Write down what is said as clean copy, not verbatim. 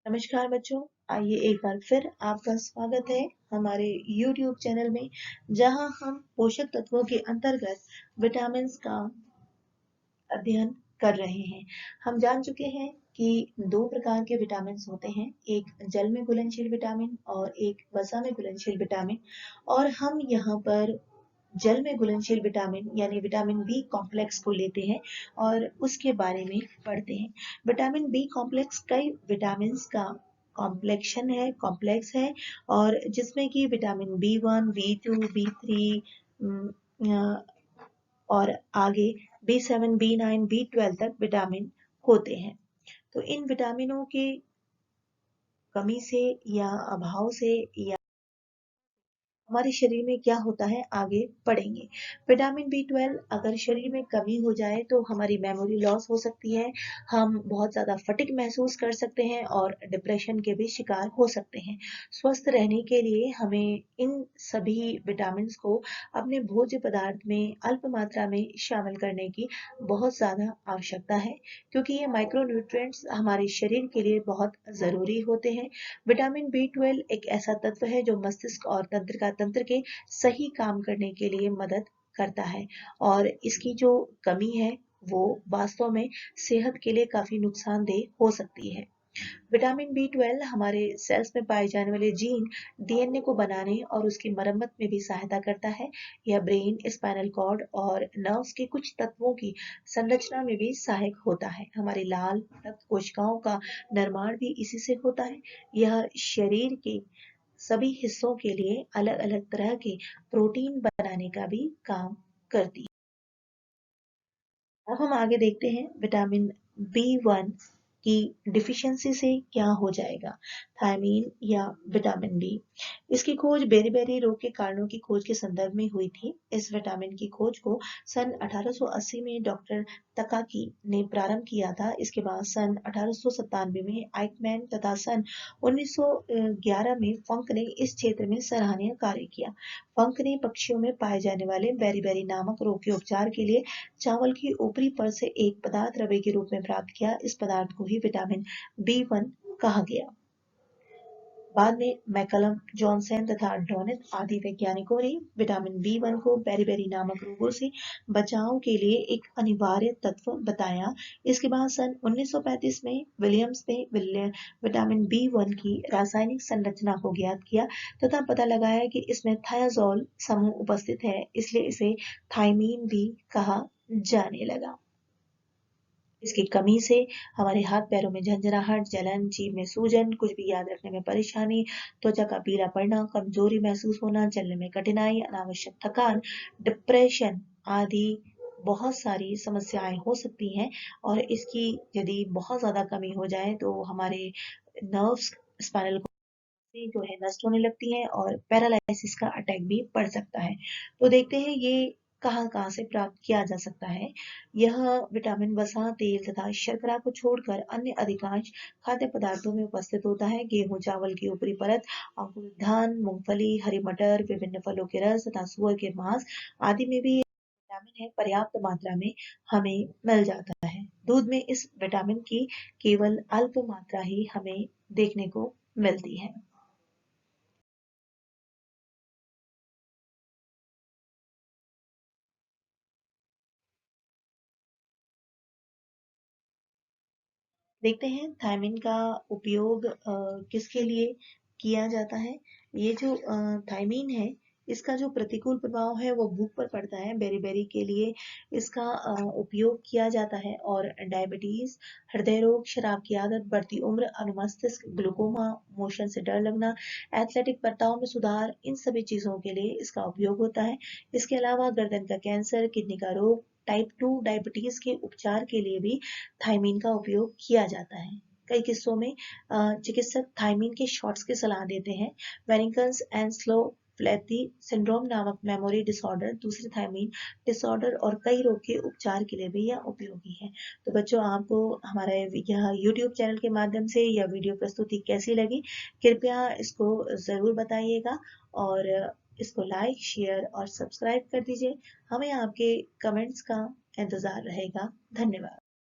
नमस्कार बच्चों। आइए एक बार फिर आपका स्वागत है हमारे YouTube चैनल में, जहां हम पोषक तत्वों के अंतर्गत विटामिन का अध्ययन कर रहे हैं। हम जान चुके हैं कि दो प्रकार के विटामिन होते हैं, एक जल में घुलनशील विटामिन और एक वसा में घुलनशील विटामिन। और हम यहाँ पर जल में घुलनशील विटामिन यानी विटामिन बी कॉम्प्लेक्स को लेते हैं और उसके बारे में पढ़ते हैं। विटामिन बी कॉम्प्लेक्स कई विटामिन का कॉम्प्लेक्स है और जिसमें कि विटामिन बी 1, बी 2, बी 3 और आगे बी 7, बी 9, बी 12 तक विटामिन होते हैं। तो इन विटामिनों के कमी से या अभाव से या हमारे शरीर में क्या होता है आगे पढ़ेंगे। विटामिन बी 12 अगर शरीर में कमी हो जाए तो हमारी मेमोरी लॉस हो सकती है, हम बहुत ज़्यादा फटिग महसूस कर सकते हैं और डिप्रेशन के भी शिकार हो सकते हैं। स्वस्थ रहने के लिए हमें इन सभी विटामिन को अपने भोज्य पदार्थ में अल्प मात्रा में शामिल करने की बहुत ज़्यादा आवश्यकता है, क्योंकि ये माइक्रो न्यूट्रिएंट्स हमारे शरीर के लिए बहुत ज़रूरी होते हैं। विटामिन बी 12 एक ऐसा तत्व है जो मस्तिष्क और तंत्र के सही काम करने के लिए मदद करता है और इसकी जो कमी है वो वास्तव में सेहत के लिए काफी नुकसानदेह हो सकती है। विटामिन बी 12 हमारे सेल्स में पाए जाने वाले जीन डीएनए को बनाने और उसकी मरम्मत में भी सहायता करता है। यह ब्रेन, स्पाइनल कॉर्ड और नर्व्स के कुछ तत्वों की संरचना में भी सहायक होता है। हमारी लाल रक्त कोशिकाओं का निर्माण भी इसी से होता है। यह शरीर के सभी हिस्सों के लिए अलग अलग तरह के प्रोटीन बनाने का भी काम करती है। अब हम आगे देखते हैं विटामिन बी 1 की डिफिशियंसी से क्या हो जाएगा। थायमीन या विटामिन बी, इसकी खोज बेरी-बेरी रोग के कारणों की खोज के संदर्भ में हुई थी। इस विटामिन की खोज को सन 1880 में डॉक्टर तकाकी ने प्रारंभ किया था। इसके बाद सन 1897 में आइकमैन तथा सन 1911 में फंक ने इस क्षेत्र में सराहनीय कार्य किया। फंक ने पक्षियों में पाए जाने वाले बेरी-बेरी नामक रोग के उपचार के लिए चावल की ऊपरी परत से एक पदार्थ रवे के रूप में प्राप्त किया। इस पदार्थ को ही विटामिन बी 1 कहा गया। बाद में मैकलम, जॉनसन तथा डॉनिथ आदि वैज्ञानिकों ने विटामिन बी 1 को बेरी-बेरी नामक रोगों से बचाव के लिए एक अनिवार्य तत्व बताया। इसके बाद सन 1935 में विलियम्स ने विटामिन बी 1 की रासायनिक संरचना को ज्ञात किया तथा पता लगाया कि इसमें थायाजोल समूह उपस्थित है, इसलिए इसे थायमीन भी कहा जाने लगा। इसकी कमी से हमारे हाथ पैरों में झंझनाहट, जलन, जीभ में सूजन, कुछ भी याद रखने में परेशानी, त्वचा का पीला पड़ना, कमजोरी महसूस होना, चलने में कठिनाई, अनावश्यक थकान, डिप्रेशन आदि बहुत सारी समस्याएं हो सकती हैं। और इसकी यदि बहुत ज़्यादा कमी हो जाए तो हमारे नर्व्स, स्पाइनल जो है नष्ट होने लगती है और पैरालिसिस का अटैक भी पड़ सकता है। तो देखते हैं ये कहाँ कहाँ से प्राप्त किया जा सकता है। यह विटामिन वसा, तेल तथा शर्करा को छोड़कर अन्य अधिकांश खाद्य पदार्थों में उपस्थित होता है। गेहूं, चावल की ऊपरी परत, अंकुरित धान, मूंगफली, हरी मटर, विभिन्न फलों के रस तथा सुअर के मांस आदि में भी विटामिन है पर्याप्त मात्रा में हमें मिल जाता है। दूध में इस विटामिन की केवल अल्प मात्रा ही हमें देखने को मिलती है। देखते हैं थायमिन का उपयोग किसके लिए किया जाता है। ये जो थायमीन है, इसका जो प्रतिकूल प्रभाव है वो भूख पर पड़ता है। बेरी-बेरी के लिए इसका उपयोग किया जाता है और डायबिटीज, हृदय रोग, शराब की आदत, बढ़ती उम्र, अनुमस्तिष्क, ग्लूकोमा, मोशन से डर लगना, एथलेटिक बर्ताव में सुधार, इन सभी चीजों के लिए इसका उपयोग होता है। इसके अलावा गर्दन का कैंसर, किडनी का रोग, टाइप 2 डायबिटीज के उपचार के लिए भी थायमीन का उपयोग किया जाता है। कई किस्सों में चिकित्सक थायमीन के शॉट्स की सलाह देते हैं। वेरिंकल्स एंस्लोफ्लेथी सिंड्रोम नामक मेमोरी डिसऑर्डर, दूसरे थायमीन डिसऑर्डर और कई रोग के उपचार के लिए भी यह उपयोगी है। तो बच्चों, आपको हमारा यह YouTube चैनल के माध्यम से यह वीडियो प्रस्तुति कैसी लगी, कृपया इसको ज़रूर बताइएगा और इसको लाइक, शेयर और सब्सक्राइब कर दीजिए। हमें आपके कमेंट्स का इंतज़ार रहेगा। धन्यवाद।